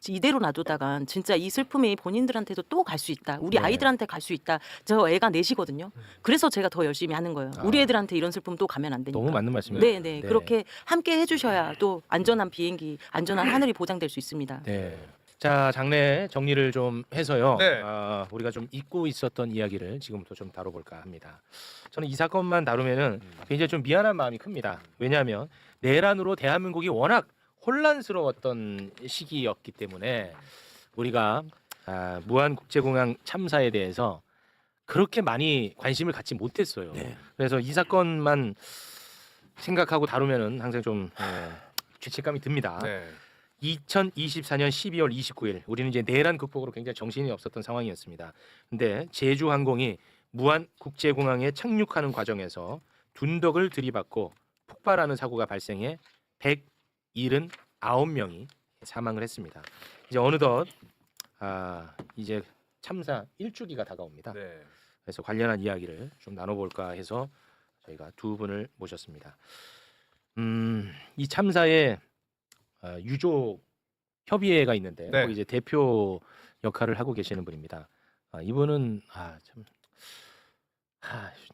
이대로 놔두다간 진짜 이 슬픔이 본인들한테도 또 갈 수 있다. 우리 네. 아이들한테 갈 수 있다. 저 애가 넷이거든요. 그래서 제가 더 열심히 하는 거예요. 우리 애들한테 이런 슬픔 또 가면 안 되니까. 너무 맞는 말씀입니다. 네. 그렇게 함께 해주셔야 또 안전한 비행기, 안전한 하늘이 보장될 수 있습니다. 네. 자, 장례 정리를 좀 해서요. 네. 우리가 좀 잊고 있었던 이야기를 지금부터 좀 다뤄볼까 합니다. 저는 이 사건만 다루면은 굉장히 좀 미안한 마음이 큽니다. 왜냐하면 내란으로 대한민국이 워낙 혼란스러웠던 시기였기 때문에 우리가 무안국제공항 참사에 대해서 그렇게 많이 관심을 갖지 못했어요. 네. 그래서 이 사건만 생각하고 다루면은 항상 좀 죄책감이 듭니다. 네. 2024년 12월 29일 우리는 이제 내란 극복으로 굉장히 정신이 없었던 상황이었습니다. 근데 제주항공이 무안국제공항에 착륙하는 과정에서 둔덕을 들이받고 폭발하는 사고가 발생해 179명이 사망을 했습니다. 이제 어느덧 이제 참사 1주기가 다가옵니다. 네. 그래서 관련한 이야기를 좀 나눠볼까 해서 저희가 두 분을 모셨습니다. 이 참사에 유족 협의회가 있는데 네. 거기 이제 대표 역할을 하고 계시는 분입니다. 이분은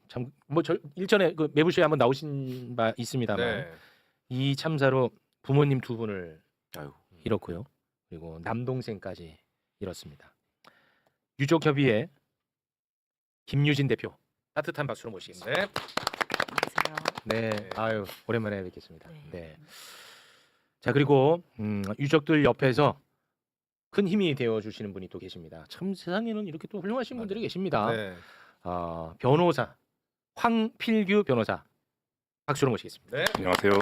참 뭐 저 일전에 그 매부쇼에 한번 나오신 바 있습니다만 네. 이 참사로 부모님 두 분을 아유. 잃었고요. 그리고 남동생까지 잃었습니다. 유족 협의회 김유진 대표 따뜻한 박수로 모시겠습니다. 네. 안녕하세요. 네. 네. 아유, 오랜만에 뵙겠습니다. 네. 네. 자, 그리고 유족들 옆에서 큰 힘이 되어 주시는 분이 또 계십니다. 참 세상에는 이렇게 또 훌륭하신 분들이 계십니다. 네. 변호사 황필규 변호사 박수로 모시겠습니다. 네. 안녕하세요.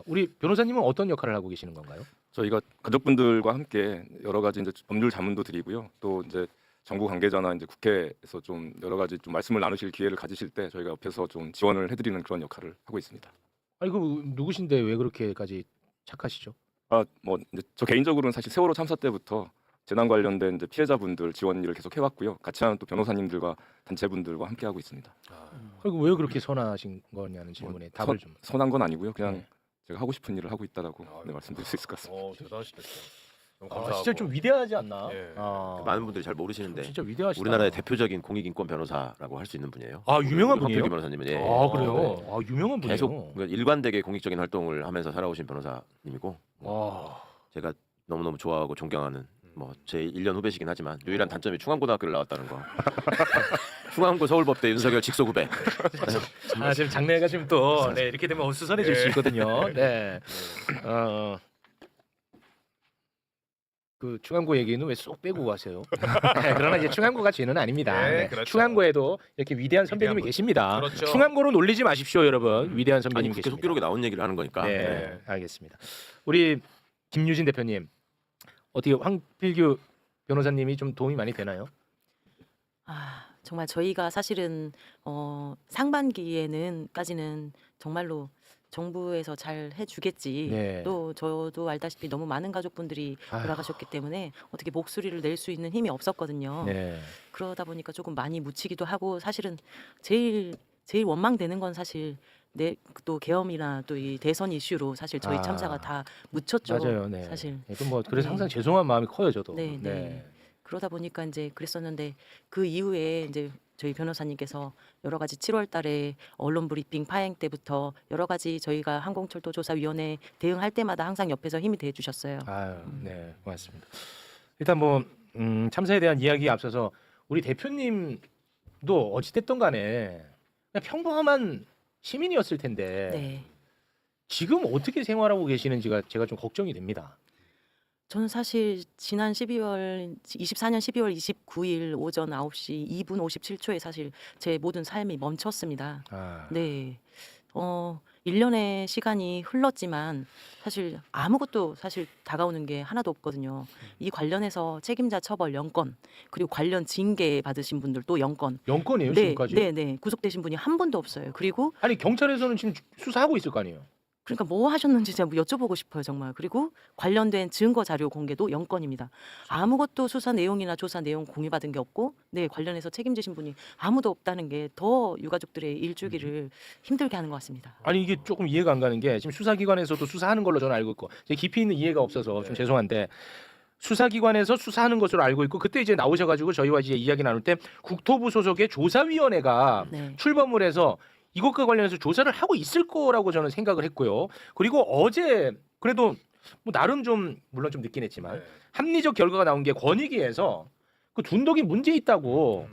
우리 변호사님은 어떤 역할을 하고 계시는 건가요? 저희가 가족분들과 함께 여러 가지 이제 법률 자문도 드리고요. 또 이제 정부 관계자나 이제 국회에서 좀 여러 가지 좀 말씀을 나누실 기회를 가지실 때 저희가 옆에서 좀 지원을 해드리는 그런 역할을 하고 있습니다. 아니 그 누구신데 왜 그렇게까지 착하시죠? 뭐 이제 저 개인적으로는 사실 세월호 참사 때부터 재난 관련된 이제 피해자분들 지원 일을 계속 해왔고요. 같이 하는 또 변호사님들과 단체분들과 함께 하고 있습니다. 그리고 왜 그렇게 선하신 거냐는 질문에 답을 좀. 선한 건 아니고요. 그냥 네. 제가 하고 싶은 일을 하고 있다라고 말씀드릴 수 있을 것 같습니다. 대단하시다. 너무 감사하고. 진짜 좀 위대하지 않나? 예. 많은 분들이 잘 모르시는데 진짜 위대하시다. 우리나라의 대표적인 공익인권 변호사라고 할 수 있는 분이에요. 유명한 분이에요? 황필규 변호사님은 예. 그래요? 유명한 분이에요. 계속 일관되게 공익적인 활동을 하면서 살아오신 변호사님이고 와. 제가 너무너무 좋아하고 존경하는 뭐 제 1년 후배시긴 하지만 유일한 단점이 충암고등학교를 나왔다는 거. 충암고 서울법대 윤석열 직속 후배. 지금 장래가 지금 또 이렇게 되면 어수선해질 수 있거든요. 네. 그 충암고 얘기는 왜 쏙 빼고 가세요? 네, 그러나 이제 충암고가 죄는 아닙니다. 네, 네, 그렇죠. 충암고에도 이렇게 위대한 선배님이 분. 계십니다. 그렇죠. 충암고로 놀리지 마십시오, 여러분. 위대한 아니 선배님 국회 계십니다. 속기록에 나온 얘기를 하는 거니까. 네, 알겠습니다. 우리 김유진 대표님 어떻게 황필규 변호사님이 좀 도움이 많이 되나요? 정말 저희가 사실은 상반기에는까지는 정말로 정부에서 잘 해주겠지. 네. 또 저도 알다시피 너무 많은 가족분들이 아휴. 돌아가셨기 때문에 어떻게 목소리를 낼 수 있는 힘이 없었거든요. 네. 그러다 보니까 조금 많이 묻히기도 하고 사실은 제일 원망되는 건 사실 또 계엄이나 또 이 대선 이슈로 사실 저희 참사가 다 묻혔죠. 맞아요. 네. 사실. 그래서 네. 항상 죄송한 마음이 커요, 저도. 네. 그러다 보니까 이제 그랬었는데 그 이후에 이제 저희 변호사님께서 여러 가지 7월 달에 언론 브리핑 파행 때부터 여러 가지 저희가 항공철도조사위원회 대응할 때마다 항상 옆에서 힘이 돼 주셨어요. 네, 고맙습니다. 일단 뭐 참사에 대한 이야기 앞서서 우리 대표님도 어찌됐든 간에 그냥 평범한 시민이었을 텐데 네. 지금 어떻게 생활하고 계시는지가 제가 좀 걱정이 됩니다. 저는 사실 지난 24년 12월 29일 오전 9시 2분 57초에 사실 제 모든 삶이 멈췄습니다. 네. 1년의 시간이 흘렀지만 사실 아무것도 사실 다가오는 게 하나도 없거든요. 이 관련해서 책임자 처벌 0건, 그리고 관련 징계 받으신 분들도 0건. 영건이에요, 네, 지금까지? 네. 구속되신 분이 한 분도 없어요. 그리고 아니 경찰에서는 지금 수사하고 있을 거 아니에요? 그러니까 뭐 하셨는지 제가 여쭤보고 싶어요, 정말. 그리고 관련된 증거 자료 공개도 0건입니다. 아무것도 수사 내용이나 조사 내용 공유받은 게 없고, 네, 관련해서 책임지신 분이 아무도 없다는 게 더 유가족들의 일주기를 힘들게 하는 것 같습니다. 아니 이게 조금 이해가 안 가는 게 지금 수사기관에서도 수사하는 걸로 저는 알고 있고 제 깊이 있는 이해가 없어서 좀 죄송한데 수사기관에서 수사하는 것으로 알고 있고 그때 이제 나오셔가지고 저희와 이제 이야기 나눌 때 국토부 소속의 조사위원회가 네. 출범을 해서 이것과 관련해서 조사를 하고 있을 거라고 저는 생각을 했고요. 그리고 어제 그래도 뭐 나름 좀 물론 좀 늦긴 했지만 네. 합리적 결과가 나온 게 권익위에서 그 둔덕이 문제 있다고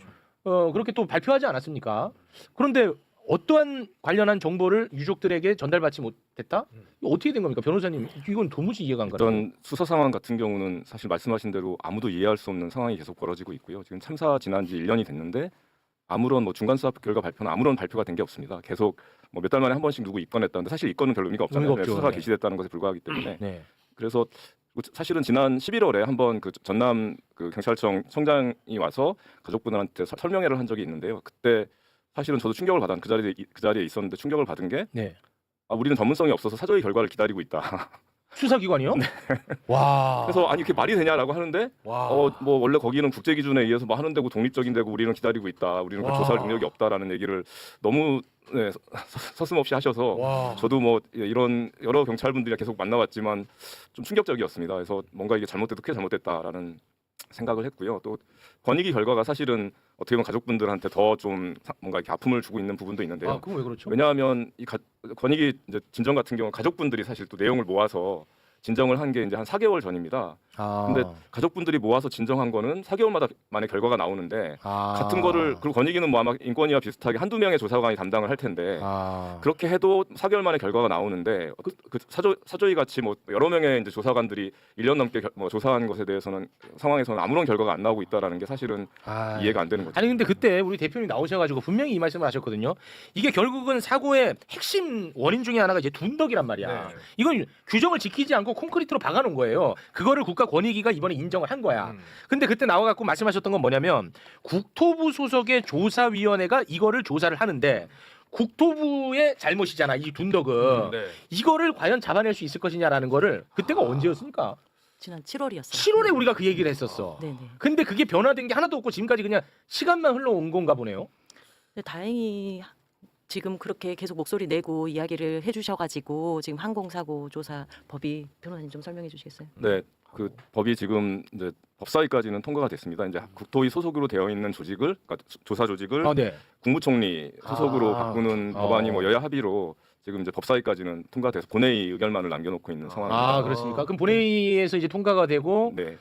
그렇게 또 발표하지 않았습니까? 그런데 어떠한 관련한 정보를 유족들에게 전달받지 못했다? 이거 어떻게 된 겁니까, 변호사님? 이건 도무지 이해가 안 가요. 일단 수사 상황 같은 경우는 사실 말씀하신 대로 아무도 이해할 수 없는 상황이 계속 벌어지고 있고요. 지금 참사 지난 지 1년이 됐는데 아무런 뭐 중간 수사 결과 발표나 아무런 발표가 된 게 없습니다. 계속 뭐 몇 달 만에 한 번씩 누구 입건했다는데 사실 입건은 별로 의미가 없잖아요. 의미가 없죠. 수사가 네. 개시됐다는 것에 불과하기 때문에. 네. 그래서 사실은 지난 11월에 한번 그 전남 그 경찰청 청장이 와서 가족분들한테 설명회를 한 적이 있는데요. 그때 사실은 저도 충격을 받은 그 자리에 있었는데 충격을 받은 게 네. 우리는 전문성이 없어서 사저희 결과를 기다리고 있다. 수사기관이요? 네. 와. 그래서 아니 그게 말이 되냐라고 하는데 와. 뭐 원래 거기는 국제 기준에 의해서 뭐 하는 데고 독립적인 데고 우리는 기다리고 있다. 우리는 그 와. 조사할 능력이 없다라는 얘기를 너무 네, 서슴없이 하셔서 와. 저도 뭐 이런 여러 경찰분들이 계속 만나왔지만 좀 충격적이었습니다. 그래서 뭔가 이게 크게 잘못됐다라는 생각을 했고요. 또 권익위 결과가 사실은 어떻게 보면 가족분들한테 더 좀 뭔가 이렇게 아픔을 주고 있는 부분도 있는데요. 아, 그건 왜 그렇죠? 왜냐하면 이 권익위 이제 진정 같은 경우 가족분들이 사실 또 내용을 모아서 진정을 한 게 이제 한 4개월 전입니다. 아. 근데 가족분들이 모아서 진정한 거는 4개월마다 만에 결과가 나오는데 같은 거를 그리고 권익위는 뭐 아마 인권위와 비슷하게 한두 명의 조사관이 담당을 할 텐데 그렇게 해도 4개월 만에 결과가 나오는데 그 사조위 같이 뭐 여러 명의 이제 조사관들이 1년 넘게 뭐 조사한 것에 대해서는 상황에서는 아무런 결과가 안 나오고 있다라는 게 사실은 이해가 안 되는 거죠. 아니 근데 그때 우리 대표님 나오셔가지고 분명히 이 말씀을 하셨거든요. 이게 결국은 사고의 핵심 원인 중에 하나가 이제 둔덕이란 말이야. 네. 이건 규정을 지키지 않고 콘크리트로 박아놓은 거예요. 그거를 국가 권익위가 이번에 인정을 한 거야. 근데 그때 나와갖고 말씀하셨던 건 뭐냐면 국토부 소속의 조사위원회가 이거를 조사를 하는데 국토부의 잘못이잖아. 이 둔덕은. 네. 이거를 과연 잡아낼 수 있을 것이냐라는 거를 그때가 언제였습니까? 지난 7월이었어요. 7월에 우리가 그 얘기를 했었어. 네네. 근데 그게 변화된 게 하나도 없고 지금까지 그냥 시간만 흘러온 건가 보네요. 근데 다행히 지금 그렇게 계속 목소리 내고 이야기를 해주셔가지고 지금 항공사고 조사 법이 변호사님 좀 설명해 주시겠어요? 네, 그 법이 지금 이제 법사위까지는 통과가 됐습니다. 이제 국토위 소속으로 되어 있는 조직을, 그러니까 조사 조직을 네. 국무총리 소속으로 아, 바꾸는 법안이 뭐 여야 합의로 지금 이제 법사위까지는 통과돼서 본회의 의결만을 남겨놓고 있는 상황입니다. 아, 그렇습니까? 그럼 본회의에서 이제 통과가 되고 네,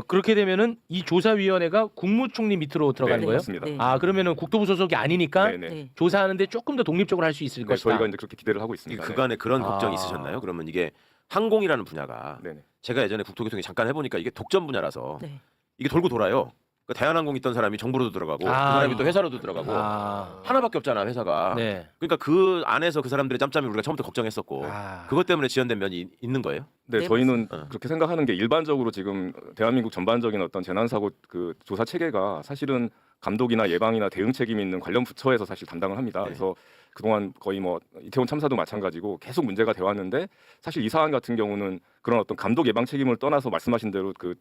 그렇게 되면은 이 조사위원회가 국무총리 밑으로 들어가는 네, 거예요? 맞습니다. 네. 아, 그러면은 국토부 소속이 아니니까 네, 네. 네. 조사하는데 조금 더 독립적으로 할 수 있을 네, 것이다. 저희가 이제 그렇게 기대를 하고 이 있습니다. 그간에 그런 걱정이 아. 있으셨나요? 그러면 이게 항공이라는 분야가 네, 네. 제가 예전에 국토교통에 잠깐 해보니까 이게 독점 분야라서 네. 이게 돌고 돌아요. 그러니까 대한항공 있던 사람이 정부로도 들어가고 아. 그 사람이 또 회사로도 들어가고 아. 하나밖에 없잖아 회사가. 네. 그러니까 그 안에서 그 사람들의 짬짬이 우리가 처음부터 걱정했었고 아. 그것 때문에 지연된 면이 있는 거예요? 네, 네, 저희는 맞습니다. 그렇게 생각하는 게 일반적으로 지금 대한민국 전반적인 어떤 재난사고 그 조사 체계가 사실은 감독이나 예방이나 대응 책임이 있는 관련 부처에서 사실 담당을 합니다. 네. 그래서 그동안 거의 뭐 이태원 참사도 마찬가지고 계속 문제가 돼 왔는데 사실 이 사안 같은 경우는 그런 어떤 감독 예방 책임을 떠나서 말씀하신 대로 그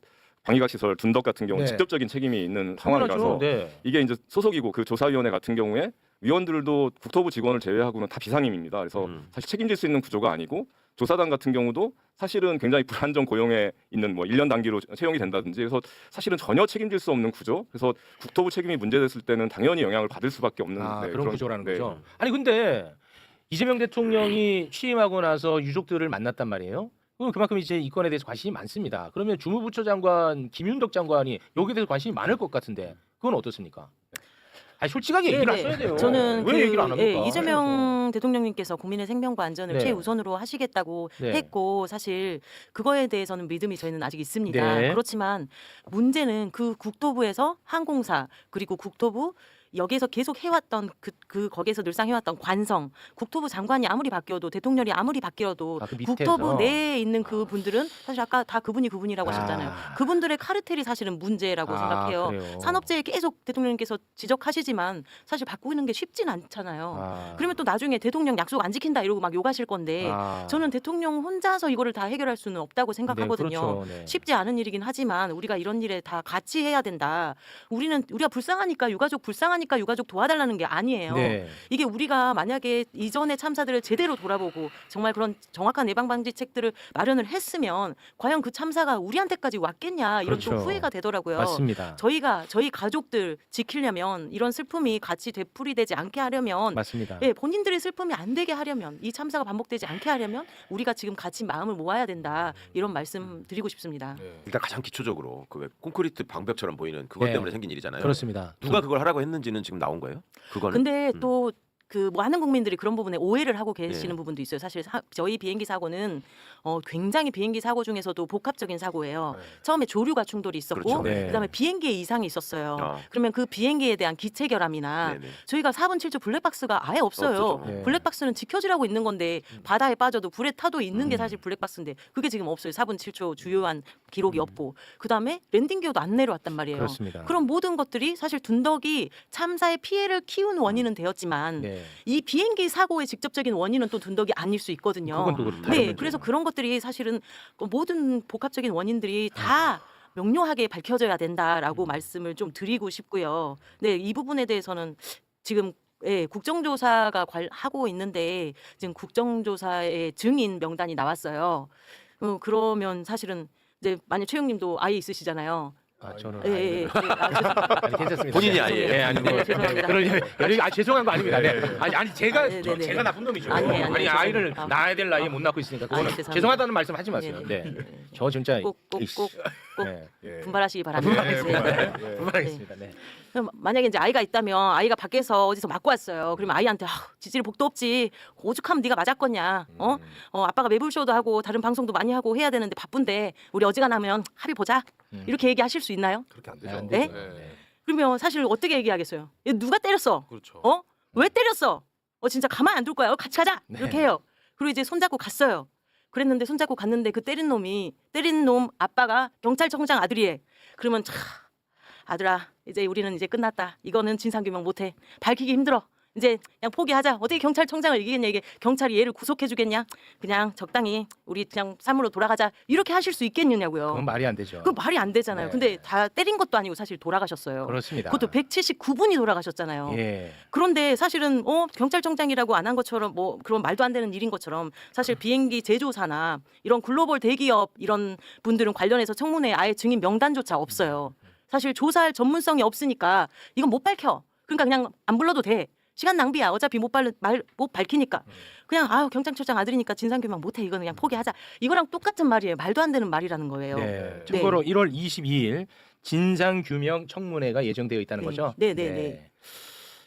방위각 시설 둔덕 같은 경우는 네. 직접적인 책임이 있는 당연하죠. 상황이라서 네. 이게 이제 소속이고 그 조사위원회 같은 경우에 위원들도 국토부 직원을 제외하고는 다 비상임입니다. 그래서 사실 책임질 수 있는 구조가 아니고 조사단 같은 경우도 사실은 굉장히 불안정 고용에 있는 뭐 1년 단기로 채용이 된다든지 그래서 사실은 전혀 책임질 수 없는 구조. 그래서 국토부 책임이 문제됐을 때는 당연히 영향을 받을 수밖에 없는 그런 구조라는 네. 거죠. 아니 근데 이재명 대통령이 취임하고 나서 유족들을 만났단 말이에요. 그럼 그만큼 이제 이 건에 대해서 관심이 많습니다. 그러면 주무부처 장관 김윤덕 장관이 여기에 대해서 관심이 많을 것 같은데 그건 어떻습니까? 아니 솔직하게 얘기를 네네. 하셔야 돼요. 저는 왜 얘기를 안 합니까? 이재명 대통령님께서 국민의 생명과 안전을 네. 최우선으로 하시겠다고 네. 했고 사실 그거에 대해서는 믿음이 저희는 아직 있습니다. 네. 그렇지만 문제는 그 국토부에서 항공사 그리고 국토부 여기에서 계속 해왔던 거기에서 늘상 해왔던 관성, 국토부 장관이 아무리 바뀌어도 대통령이 아무리 바뀌어도 그 밑에서. 국토부 내에 있는 그 분들은 사실 아까 다 그분이라고 하셨잖아요. 그분들의 카르텔이 사실은 문제라고 생각해요. 그래요. 산업재해 계속 대통령님께서 지적하시지만 사실 바꾸는 게 쉽진 않잖아요. 그러면 또 나중에 대통령 약속 안 지킨다 이러고 막 욕하실 건데 저는 대통령 혼자서 이거를 다 해결할 수는 없다고 생각하거든요. 네, 그렇죠. 네. 쉽지 않은 일이긴 하지만 우리가 이런 일에 다 같이 해야 된다. 우리가 불쌍하니까 유가족 도와달라는 게 아니에요. 네. 이게 우리가 만약에 이전의 참사들을 제대로 돌아보고 정말 그런 정확한 예방 방지책들을 마련을 했으면 과연 그 참사가 우리한테까지 왔겠냐 이런 또 그렇죠. 후회가 되더라고요. 맞습니다. 저희 가족들 지키려면 이런 슬픔이 같이 되풀이되지 않게 하려면 맞습니다. 예, 본인들의 슬픔이 안 되게 하려면 이 참사가 반복되지 않게 하려면 우리가 지금 같이 마음을 모아야 된다. 이런 말씀 드리고 싶습니다. 일단 가장 기초적으로 그 왜 콘크리트 방벽처럼 보이는 그것 네. 때문에 생긴 일이잖아요. 그렇습니다. 누가 그걸 하라고 했는지는 지금 나온 거예요? 그거는. 근데 또 많은 국민들이 그런 부분에 오해를 하고 계시는 예. 부분도 있어요. 사실 저희 비행기 사고는 굉장히 비행기 사고 중에서도 복합적인 사고예요. 처음에 조류가 충돌이 있었고 그렇죠. 네. 그다음에 비행기에 이상이 있었어요. 아. 그러면 그 비행기에 대한 기체 결함이나 네네. 저희가 4분 7초 블랙박스가 아예 없어요. 없었죠. 네. 블랙박스는 지켜지라고 있는 건데 바다에 빠져도 불에 타도 있는 게 사실 블랙박스인데 그게 지금 없어요. 4분 7초 주요한 기록이 없고 그다음에 랜딩 기어도 안 내려왔단 말이에요. 그렇습니다. 그런 모든 것들이 사실 둔덕이 참사의 피해를 키운 원인은 되었지만 네. 이 비행기 사고의 직접적인 원인은 또 둔덕이 아닐 수 있거든요. 그건 또 다른 네, 문제예요. 그래서 그런 것들이 사실은 그 모든 복합적인 원인들이 다 명료하게 밝혀져야 된다라고 말씀을 좀 드리고 싶고요. 네, 이 부분에 대해서는 지금 국정조사가 하고 있는데 지금 국정조사의 증인 명단이 나왔어요. 그러면 사실은 이제 만약 최영님도 아이 있으시잖아요. 저는 예, 예. 아니, 괜찮습니다. 본인이 네. 아니에요. 네, 아니 뭐 네, 죄송합니다. 그런 죄송한 거 아닙니다. 네. 아니 제가 네, 네, 네. 제가 나쁜 놈이죠. 아니, 아이를 죄송합니다. 낳아야 될 나이에 못 낳고 있으니까 그거는 죄송합니다. 죄송하다는 말씀 하지 마세요. 네, 네. 네. 저 진짜 꼭 네. 분발하시기 바랍니다. 네. 불만하겠습니다. 네. 그럼 만약에 이제 아이가 있다면 아이가 밖에서 어디서 맞고 왔어요. 그러면 아이한테 지질이 복도 없지. 오죽하면 네가 맞았겠냐. 아빠가 매불쇼도 하고 다른 방송도 많이 하고 해야 되는데 바쁜데 우리 어지간하면 합의 보자. 이렇게 얘기하실 수 있나요? 그렇게 안 되죠. 안 네? 되죠. 네. 그러면 사실 어떻게 얘기하겠어요? 얘 누가 때렸어? 그렇죠. 왜 때렸어? 진짜 가만 안 둘 거야. 같이 가자. 네. 이렇게 해요. 그리고 이제 손잡고 갔어요. 그랬는데 손잡고 갔는데 그 때린 놈 아빠가 경찰청장 아들이래. 그러면 아들아 이제 우리는 이제 끝났다. 이거는 진상규명 못해. 밝히기 힘들어. 이제 그냥 포기하자. 어떻게 경찰청장을 이기겠냐. 이게 경찰이 얘를 구속해주겠냐. 그냥 적당히 우리 그냥 삶으로 돌아가자. 이렇게 하실 수 있겠느냐고요. 그건 말이 안 되죠. 그건 말이 안 되잖아요. 네. 근데 다 때린 것도 아니고 사실 돌아가셨어요. 그렇습니다. 그것도 179분이 돌아가셨잖아요. 예. 그런데 사실은 경찰청장이라고 안 한 것처럼 뭐 그런 말도 안 되는 일인 것처럼 사실 비행기 제조사나 이런 글로벌 대기업 이런 분들은 관련해서 청문회에 아예 증인 명단조차 없어요. 사실 조사할 전문성이 없으니까 이건 못 밝혀. 그러니까 그냥 안 불러도 돼. 시간 낭비야. 어차피 못 밝히니까. 그냥 경찰청장 아들이니까 진상규명 못해. 이거는 그냥 포기하자. 이거랑 똑같은 말이에요. 말도 안 되는 말이라는 거예요. 네. 참고로 1월 22일 진상규명 청문회가 예정되어 있다는 거죠. 네.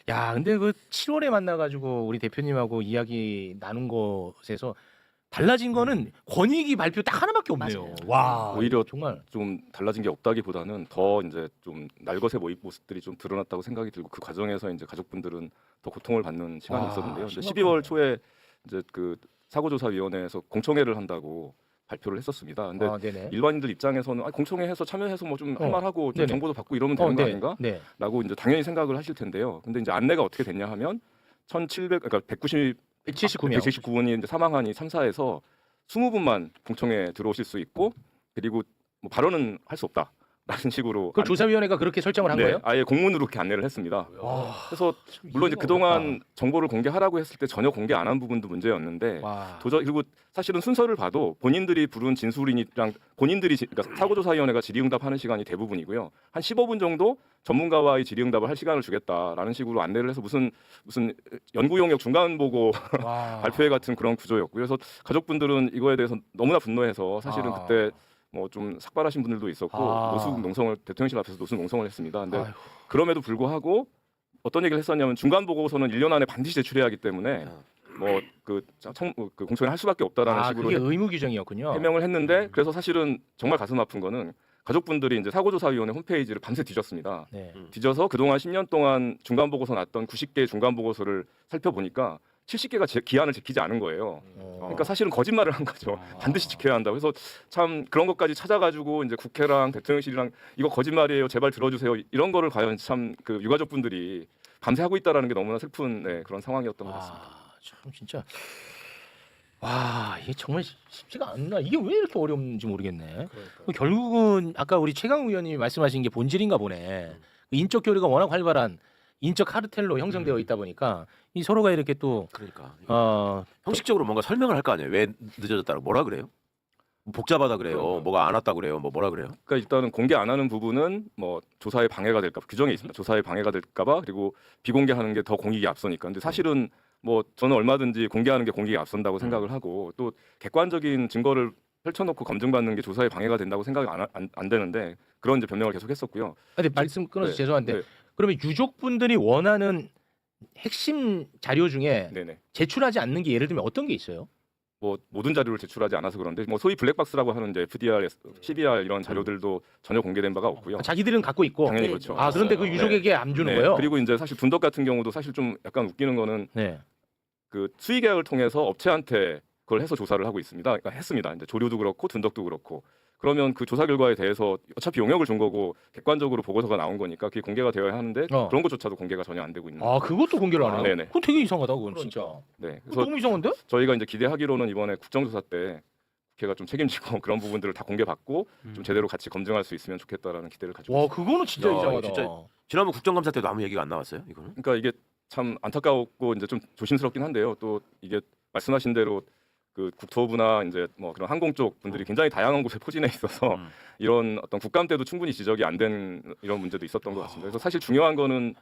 야, 근데 그 7월에 만나가지고 우리 대표님하고 이야기 나눈 것에서 달라진 거는 권익위 발표 딱 하나밖에 없네요. 맞아요. 와, 오히려 정말 좀 달라진 게 없다기보다는 더 이제 좀 날것의 모습들이 좀 드러났다고 생각이 들고 그 과정에서 이제 가족분들은 더 고통을 받는 시간이 있었는데요. 이제 12월 초에 이제 그 사고조사위원회에서 공청회를 한다고 발표를 했었습니다. 근데 네네. 일반인들 입장에서는 공청회해서 참여해서 뭐 좀 할 말하고 좀 네네. 정보도 받고 이러면 되는 거 아닌가? 네. 라고 이제 당연히 생각을 하실 텐데요. 근데 이제 안내가 어떻게 됐냐 하면 179분이 이제 사망한 이 참사에서 20분만 공청회에 들어오실 수 있고 그리고 뭐 발언은 할 수 없다. 라는 식으로 그 조사위원회가 그렇게 설정을 한 네, 거예요? 아예 공문으로 그렇게 안내를 했습니다. 그래서 물론 이제 그동안 정보를 공개하라고 했을 때 전혀 공개 안 한 부분도 문제였는데 그리고 사실은 순서를 봐도 본인들이 부른 진술인이랑 그러니까 사고조사위원회가 질의응답하는 시간이 대부분이고요. 한 15분 정도 전문가와의 질의응답을 할 시간을 주겠다라는 식으로 안내를 해서 무슨 연구 용역 중간 보고 발표회 같은 그런 구조였고요. 그래서 가족분들은 이거에 대해서 너무나 분노해서 사실은 그때 뭐 좀 삭발하신 분들도 있었고 노숙 농성을 대통령실 앞에서 노숙 농성을 했습니다. 근데 그럼에도 불구하고 어떤 얘기를 했었냐면 중간 보고서는 1년 안에 반드시 제출해야 하기 때문에 뭐 그 공청회 할 수밖에 없다라는 식으로 그게 의무 규정이었군요. 해명을 했는데 그래서 사실은 정말 가슴 아픈 거는 가족분들이 이제 사고조사위원회 홈페이지를 밤새 뒤졌습니다. 네. 뒤져서 그동안 10년 동안 중간 보고서 났던 90개의 중간 보고서를 살펴보니까 70개가 기한을 지키지 않은 거예요. 그러니까 사실은 거짓말을 한 거죠. 반드시 지켜야 한다고. 그래서 참 그런 것까지 찾아가지고 이제 국회랑 대통령실이랑 이거 거짓말이에요. 제발 들어주세요. 이런 거를 과연 참 그 유가족분들이 밤새 하고 있다라는 게 너무나 슬픈 네, 그런 상황이었던 것 같습니다. 참 진짜 와 이게 정말 쉽지가 않나. 이게 왜 이렇게 어려운지 모르겠네. 결국은 아까 우리 최강 의원님이 말씀하신 게 본질인가 보네. 그 인적 교류가 워낙 활발한 인적 카르텔로 형성되어 있다 보니까 이 서로가 이렇게 또 그러니까 어, 형식적으로 뭔가 설명을 할 거 아니에요. 왜 늦어졌다고 뭐라 그래요? 복잡하다 그래요. 그러니까. 뭐가 안 왔다 그래요. 뭐라 그래요? 그러니까 일단은 공개 안 하는 부분은 뭐 조사에 방해가 될까 봐 규정에 있습니다. 조사에 방해가 될까 봐 그리고 비공개하는 게 더 공익이 앞서니까. 근데 사실은 뭐 저는 얼마든지 공개하는 게 공익이 앞선다고 생각을 하고 또 객관적인 증거를 펼쳐놓고 검증받는 게 조사에 방해가 된다고 생각이 안 되는데 그런 이제 변명을 계속 했었고요. 근데 말씀 끊어서 네. 죄송한데 네. 그러면 유족분들이 원하는 핵심 자료 중에 네네. 제출하지 않는 게 예를 들면 어떤 게 있어요? 뭐 모든 자료를 제출하지 않아서 그런데 뭐 소위 블랙박스라고 하는 이제 FDR, CBR 이런 자료들도 전혀 공개된 바가 없고요. 자기들은 갖고 있고. 당연히 네. 그렇죠. 아 그런데 그 유족에게 안 주는 네. 거예요? 그리고 이제 사실 둔덕 같은 경우도 사실 좀 약간 웃기는 거는 네. 그 수의 계약을 통해서 업체한테 그걸 해서 조사를 하고 있습니다. 그러니까 했습니다. 이제 조류도 그렇고 둔덕도 그렇고. 그러면 그 조사 결과에 대해서 어차피 용역을 준 거고 객관적으로 보고서가 나온 거니까 그게 공개가 되어야 하는데 그런 것조차도 공개가 전혀 안 되고 있는. 아 그것도 공개를 안 해요? 네네. 그건 되게 이상하다 그건 진짜. 네. 그거 그래서 너무 이상한데? 저희가 이제 기대하기로는 이번에 국정조사 때 국회가 좀 책임지고 그런 부분들을 다 공개받고 좀 제대로 같이 검증할 수 있으면 좋겠다라는 기대를 가지고 와 있습니다. 그거는 진짜 야, 이상하다. 진짜 지난번 국정감사 때도 아무 얘기가 안 나왔어요. 이거는? 그러니까 이게 참 안타깝고 이제 좀 조심스럽긴 한데요. 또 이게 말씀하신 대로 그 국토부나 이제 뭐 그런 항공 쪽 분들이 굉장히 다양한 곳에 포진해 있어서 이런 어떤 국감 때도 충분히 지적이 안 된 이런 문제도 있었던 것 같습니다. 그래서 사실 중요한 거는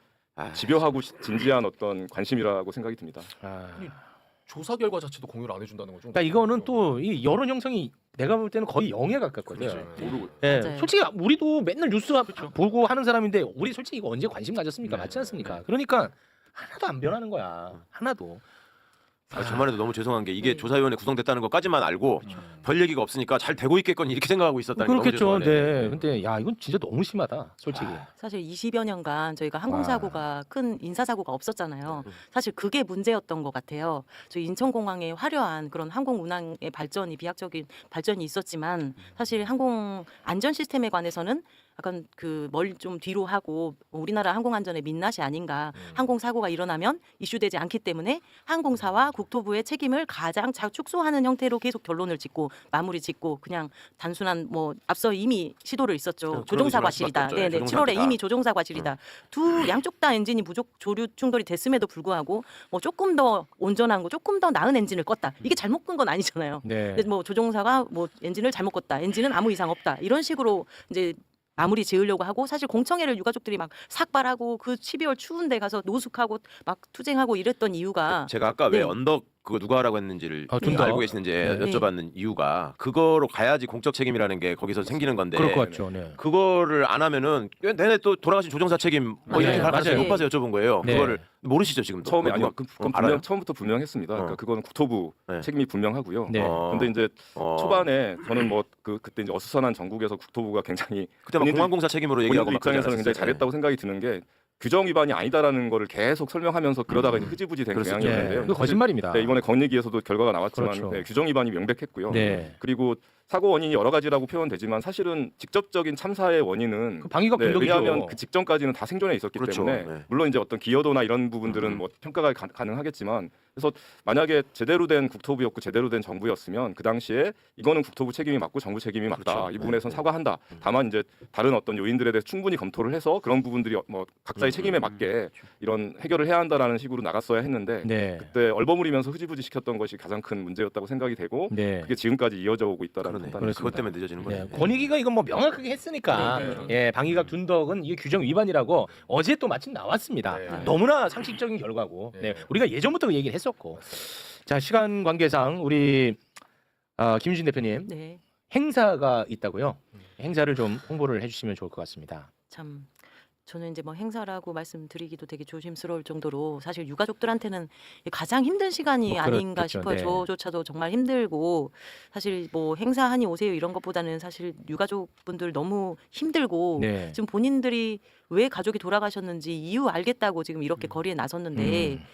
집요하고 진지한 어떤 관심이라고 생각이 듭니다. 아. 조사 결과 자체도 공유를 안 해준다는 거죠. 그러니까 이거는 또 이 여론 형성이 내가 볼 때는 거의 0에 가깝거든요. 그렇지. 모르고 예, 맞아요. 솔직히 우리도 맨날 뉴스 보고 하는 사람인데 우리 솔직히 이거 언제 관심 가졌습니까? 맞지 않습니까? 그러니까 하나도 안 변하는 거야. 하나도. 저만 해도 너무 죄송한 게 이게 네. 조사위원회 구성됐다는 것까지만 알고 별 얘기가 없으니까 잘 되고 있겠거니 이렇게 생각하고 있었다는 게 너무 그렇겠죠. 죄송하네. 네. 근데 야 이건 진짜 너무 심하다. 솔직히. 사실 20여 년간 저희가 항공사고가 큰 인사사고가 없었잖아요. 네. 사실 그게 문제였던 것 같아요. 저희 인천공항의 화려한 그런 항공 운항의 발전이 비약적인 발전이 있었지만 사실 항공 안전 시스템에 관해서는 약간 그 멀리 좀 뒤로 하고 우리나라 항공 안전의 민낯이 아닌가. 항공 사고가 일어나면 이슈되지 않기 때문에 항공사와 국토부의 책임을 가장 축소하는 형태로 계속 결론을 짓고 마무리 짓고 그냥 단순한 뭐 앞서 이미 시도를 있었죠. 그런 조종사 식으로 할 수밖에 과실이다. 없죠. 네네. 조종사 7월에 과실이다. 이미 조종사 과실이다. 두 양쪽 다 엔진이 부족 조류 충돌이 됐음에도 불구하고 뭐 조금 더 온전한 거 조금 더 나은 엔진을 껐다. 이게 잘못 끈 건 아니잖아요. 네. 근데 뭐 조종사가 뭐 엔진을 잘못 껐다. 엔진은 아무 이상 없다. 이런 식으로 이제 마무리 지으려고 하고 사실 공청회를 유가족들이 막 삭발하고 그 12월 추운데 가서 노숙하고 막 투쟁하고 이랬던 이유가 제가 아까 왜 네. 언덕 그거 누가 하라고 했는지를 둔덕. 알고 계시는지 네. 여쭤봤는 이유가 그거로 가야지 공적 책임이라는 게 거기서 생기는 건데 그럴 것 같죠. 네. 그거를 안 하면은 내내 또 돌아가신 조종사 책임 뭐 이렇게 맞아요. 갈 가능성이 맞아요. 높아서 여쭤본 거예요. 네. 그거를 모르시죠 지금도? 처음에 그거 아니요. 누가- 그건 알아요? 처음부터 분명했습니다. 그러니까 어. 그거는 국토부 네. 책임이 분명하고요. 네. 근데 이제 어. 초반에 저는 뭐 그때 이제 어수선한 전국에서 국토부가 굉장히 그때 막 본인들- 공항공사 책임으로 얘기하고 본인들 막 그러지 입장에서는 굉장히 않았어요? 잘했다고 생각이 드는 게 규정 위반이 아니다라는 거를 계속 설명하면서 그러다가 이제 흐지부지 된 그렇습니다. 경향이었는데요. 그 거짓말입니다. 네, 이번에 건의기에서도 결과가 나왔지만 그렇죠. 네, 규정 위반이 명백했고요. 네. 그리고 사고 원인이 여러 가지라고 표현되지만 사실은 직접적인 참사의 원인은 그 방위가 네, 불력이죠. 왜냐하면 그 직전까지는 다 생존해 있었기 그렇죠. 때문에 네. 물론 이제 어떤 기여도나 이런 부분들은 뭐 평가가 가능하겠지만 그래서 만약에 제대로 된 국토부였고 제대로 된 정부였으면 그 당시에 이거는 국토부 책임이 맞고 정부 책임이 맞다. 그렇죠. 이 부분에선 네. 사과한다. 다만 이제 다른 어떤 요인들에 대해서 충분히 검토를 해서 그런 부분들이 뭐 각자의 책임에 맞게 이런 해결을 해야 한다라는 식으로 나갔어야 했는데 네. 그때 얼버무리면서 흐지부지 시켰던 것이 가장 큰 문제였다고 생각이 되고 네. 그게 지금까지 이어져 오고 있다라는 그러네. 판단이 그것 때문에 늦어지는 네. 거예요. 권익위가 이건 뭐 명확하게 했으니까 예, 방위각 둔덕은 이게 규정 위반이라고 어제 또 마침 나왔습니다. 네. 너무나 상식적인 결과고 네. 우리가 예전부터 그 얘기를 했었고 자 시간 관계상 우리 김유진 대표님 네. 행사가 있다고요. 행사를 좀 홍보를 해주시면 좋을 것 같습니다. 참 저는 이제 뭐 행사라고 말씀드리기도 되게 조심스러울 정도로 사실 유가족들한테는 가장 힘든 시간이 뭐 아닌가 그렇겠죠. 싶어요. 네. 저조차도 정말 힘들고 사실 뭐 행사하니 오세요 이런 것보다는 사실 유가족분들 너무 힘들고 네. 지금 본인들이 왜 가족이 돌아가셨는지 이유 알겠다고 지금 이렇게 거리에 나섰는데 음.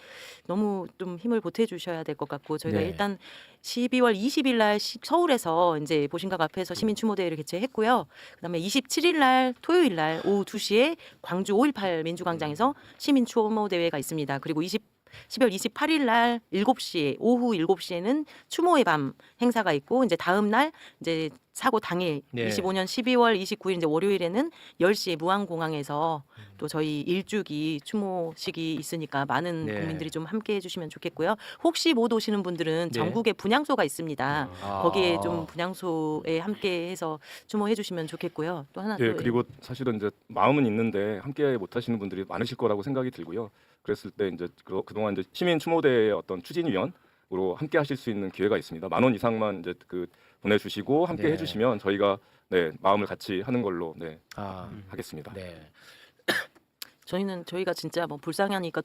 너무 좀 힘을 보태주셔야 될 것 같고 저희가 네. 일단 12월 20일 날 서울에서 이제 보신각 앞에서 시민 추모 대회를 개최했고요. 그다음에 27일 날 토요일 날 오후 2시에 광주 5.18 민주광장에서 시민 추모 대회가 있습니다. 그리고 12월 28일 날 7시에 오후 7시에는 추모의 밤 행사가 있고 이제 다음 날 이제 사고 당일 네. 25년 12월 29일 이제 월요일에는 10시에 무안공항에서 또 저희 일주기 추모식이 있으니까 많은 네. 국민들이 좀 함께 해 주시면 좋겠고요. 혹시 못 오시는 분들은 네. 전국에 분향소가 있습니다. 아. 거기에 좀 분향소에 함께 해서 추모해 주시면 좋겠고요. 또 하나 예, 또 그리고 사실은 이제 마음은 있는데 함께 못 하시는 분들이 많으실 거라고 생각이 들고요. 그랬을 때 이제 그동안 이제 시민 추모대의 어떤 추진위원으로 함께 하실 수 있는 기회가 있습니다. 10,000원 이상만 이제 그 보내주시고 함께 네. 해주시면 저희가 네 마음을 같이 하는 걸로 네 아, 하겠습니다. 네. 저희가 진짜 뭐 불쌍하니까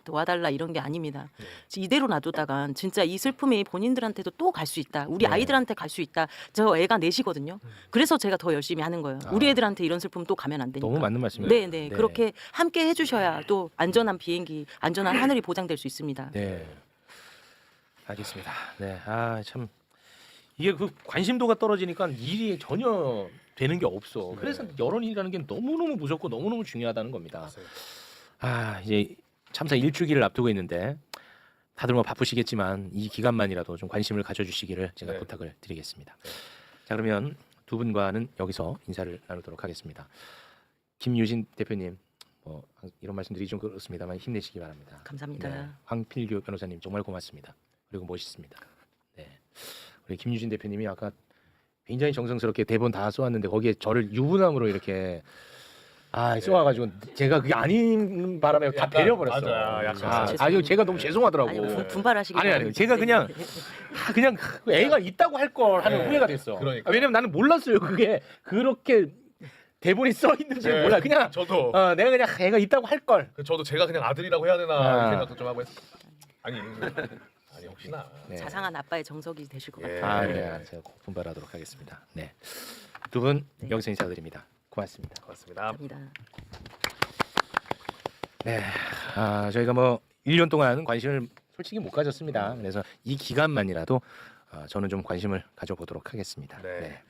도와달라 이런 게 아닙니다. 네. 이대로 놔두다간 진짜 이 슬픔이 본인들한테도 또 갈 수 있다. 우리 네. 아이들한테 갈 수 있다. 저 애가 넷이거든요. 그래서 제가 더 열심히 하는 거예요. 아. 우리 애들한테 이런 슬픔 또 가면 안 되니까. 너무 맞는 말씀이에요. 네, 네. 그렇게 함께 해주셔야 또 안전한 비행기, 안전한 하늘이 보장될 수 있습니다. 네. 알겠습니다. 네. 아, 참 이게 그 관심도가 떨어지니까 일이 전혀 되는 게 없어. 그래서 여론이라는 게 너무너무 무섭고 너무너무 중요하다는 겁니다. 맞아요. 아, 이제 참사 일주기를 앞두고 있는데 다들 뭐 바쁘시겠지만 이 기간만이라도 좀 관심을 가져주시기를 제가 네. 부탁을 드리겠습니다. 네. 자, 그러면 두 분과는 여기서 인사를 나누도록 하겠습니다. 김유진 대표님, 뭐 이런 말씀 드리기 좀 그렇습니다만 힘내시기 바랍니다. 감사합니다. 네, 황필규 변호사님 정말 고맙습니다. 그리고 멋있습니다. 네, 우리 김유진 대표님이 아까 굉장히 정성스럽게 대본 다 써왔는데 거기에 저를 유부남으로 이렇게 써와가지고 제가 그게 아닌 바람에 다 약간, 배려버렸어. 맞아요. 약간. 아유 제가 너무 죄송하더라고. 아니, 분발하시기 아니 바랍니다. 제가 네. 그냥 애가 있다고 할 걸 하는 네. 후회가 됐어. 그러니까. 왜냐면 나는 몰랐어요. 그게 그렇게 대본이 써 있는지 네. 몰라. 그냥 저도 내가 그냥 애가 있다고 할 걸. 저도 제가 그냥 아들이라고 해야 되나 아. 이 생각도 좀 하고 했어요. 아니 혹시나. 네. 자상한 아빠의 정석이 되실 것 예. 같아요. 네, 제가 꼭 분발하도록 하겠습니다. 네, 두 분 네. 여기서 인사드립니다. 고맙습니다. 고맙습니다. 감사합니다. 네, 저희가 뭐 1년 동안 관심을 솔직히 못 가졌습니다. 그래서 이 기간만이라도 저는 좀 관심을 가져보도록 하겠습니다. 네. 네.